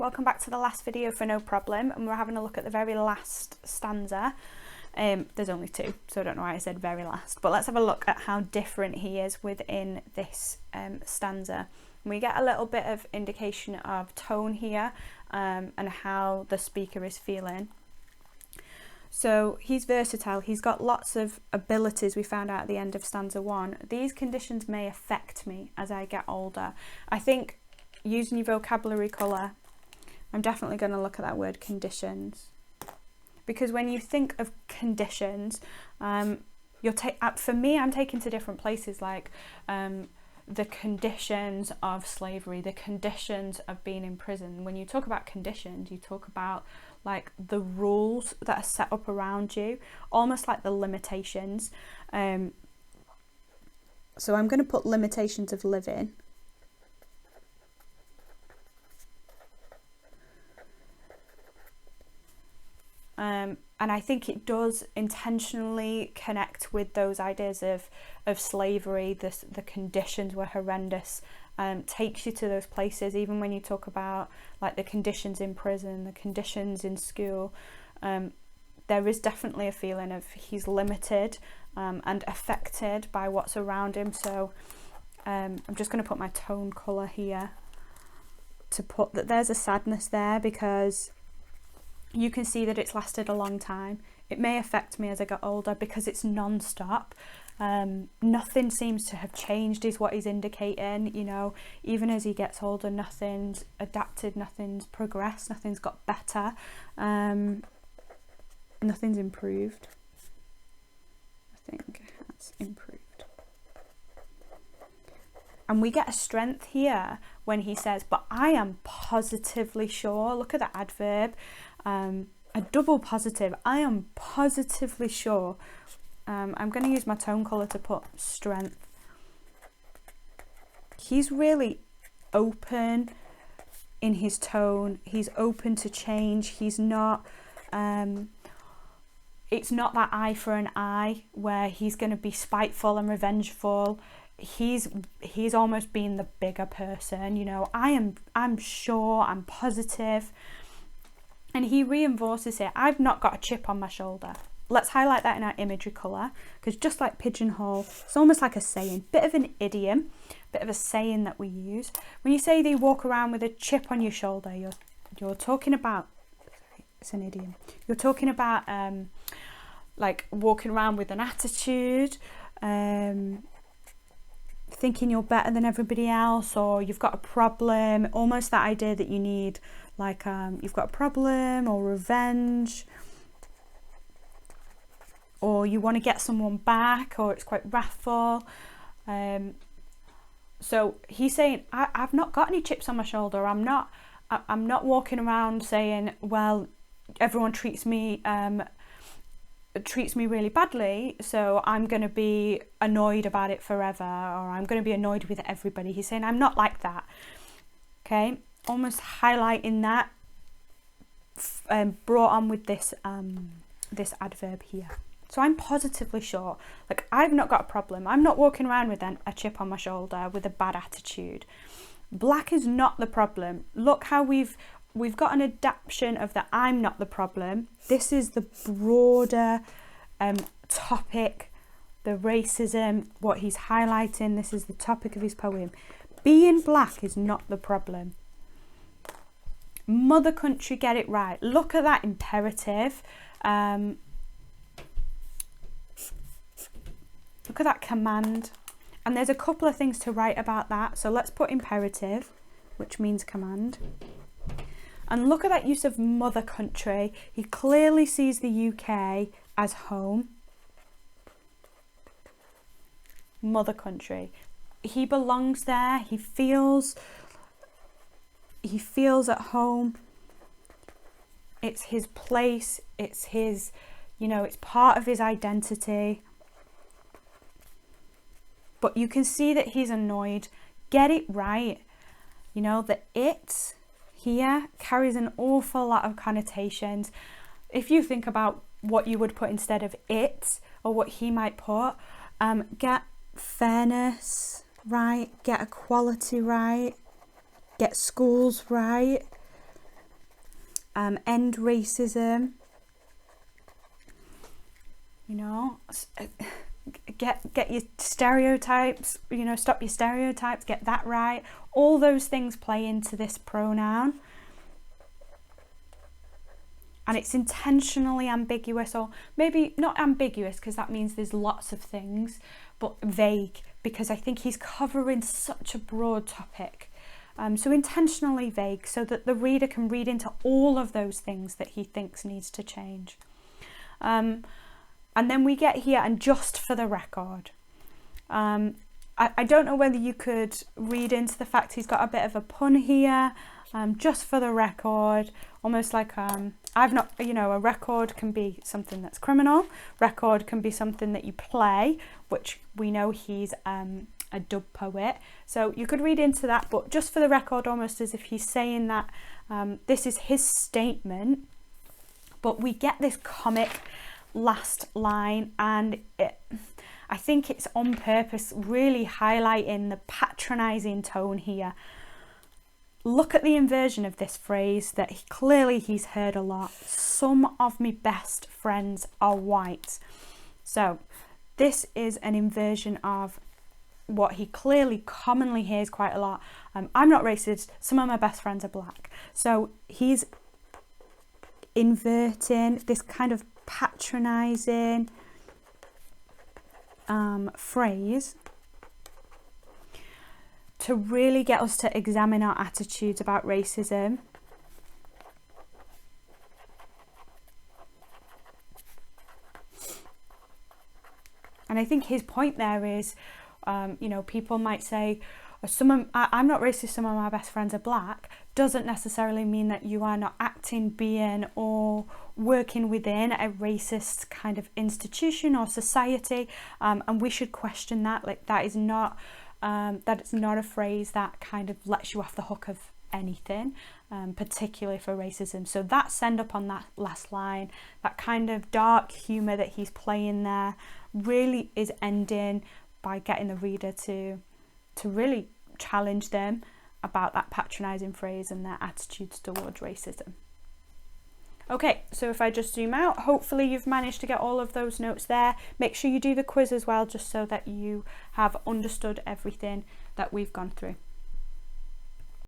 Welcome back to the last video for No Problem, and we're having a look at the very last stanza. There's only two, so I don't know why I said very last, but let's have a look at how different he is within this stanza. We get a little bit of indication of tone here and how the speaker is feeling. So he's versatile, he's got lots of abilities we found out at the end of stanza 1. These conditions may affect me as I get older. I think using your vocabulary colour, I'm definitely going to look at that word conditions, because when you think of conditions, for me, I'm taken to different places, like the conditions of slavery, the conditions of being in prison. When you talk about conditions, you talk about like the rules that are set up around you, almost like the limitations. So I'm going to put limitations of living. And I think it does intentionally connect with those ideas of slavery. The conditions were horrendous. Takes you to those places, even when you talk about like the conditions in prison, the conditions in school. There is definitely a feeling of he's limited and affected by what's around him. So I'm just going to put my tone colour here to put that there's a sadness there, because you can see that it's lasted a long time. It may affect me as I get older because it's non-stop. Nothing seems to have changed is what he's indicating, you know. Even as he gets older, nothing's adapted, nothing's progressed, nothing's got better, nothing's improved. I think that's improved. And we get a strength here when he says, but I am positively sure. Look at the adverb. A double positive. I am positively sure. I'm going to use my tone colour to put strength. He's really open in his tone. He's open to change. He's not it's not that eye for an eye where he's going to be spiteful and revengeful. He's almost being the bigger person, you know. I'm sure, I'm positive. And he reinforces it. I've not got a chip on my shoulder. Let's highlight that in our imagery colour, because just like pigeonhole, it's almost like a saying, bit of an idiom, bit of a saying that we use. When you say they walk around with a chip on your shoulder, you're talking about, it's an idiom. You're talking about like walking around with an attitude, thinking you're better than everybody else, or you've got a problem. Almost that idea that you need, like you've got a problem or revenge, or you want to get someone back, or it's quite wrathful. So he's saying, I've not got any chips on my shoulder. I'm not walking around saying, well, everyone treats me really badly, so I'm going to be annoyed about it forever, or I'm going to be annoyed with everybody. He's saying, I'm not like that. Okay, almost highlighting that, brought on with this this adverb here. So I'm positively sure, like I've not got a problem. I'm not walking around with a chip on my shoulder with a bad attitude. Black is not the problem. Look how we've got an adaptation of the I'm not the problem. This is the broader topic, the racism, what he's highlighting. This is the topic of his poem. Being black is not the problem. Mother country, get it right. Look at that imperative. Look at that command. And there's a couple of things to write about that. So let's put imperative, which means command. And look at that use of mother country. He clearly sees the UK as home. Mother country. He belongs there. He feels at home. It's his place. It's his, you know, it's part of his identity. But you can see that he's annoyed. Get it right. You know, the it here carries an awful lot of connotations. If you think about what you would put instead of it, or what he might put, get fairness right, get equality right, get schools right, end racism, you know, get your stereotypes, you know, stop your stereotypes, get that right. All those things play into this pronoun. And it's intentionally ambiguous, or maybe not ambiguous because that means there's lots of things, but vague, because I think he's covering such a broad topic. So intentionally vague so that the reader can read into all of those things that he thinks needs to change. And then we get here, and just for the record. I don't know whether you could read into the fact he's got a bit of a pun here. Just for the record, almost like I've not, you know, a record can be something that's criminal. Record can be something that you play, which we know he's a dub poet. So you could read into that, but just for the record, almost as if he's saying that this is his statement. But we get this comic last line, and I think it's on purpose, really highlighting the patronising tone here. Look at the inversion of this phrase that clearly he's heard a lot. Some of my best friends are white. So this is an inversion of what he clearly commonly hears quite a lot. I'm not racist, some of my best friends are black. So he's inverting this kind of patronising phrase to really get us to examine our attitudes about racism. And I think his point there is, you know, people might say, I'm not racist, some of my best friends are black, doesn't necessarily mean that you are not acting, being, or working within a racist kind of institution or society. And we should question that. Like, that is not a phrase that kind of lets you off the hook of anything, particularly for racism. So that send up on that last line, that kind of dark humour that he's playing there, really is ending by getting the reader to really challenge them about that patronising phrase and their attitudes towards racism. Okay, so if I just zoom out, hopefully you've managed to get all of those notes there. Make sure you do the quiz as well, just so that you have understood everything that we've gone through.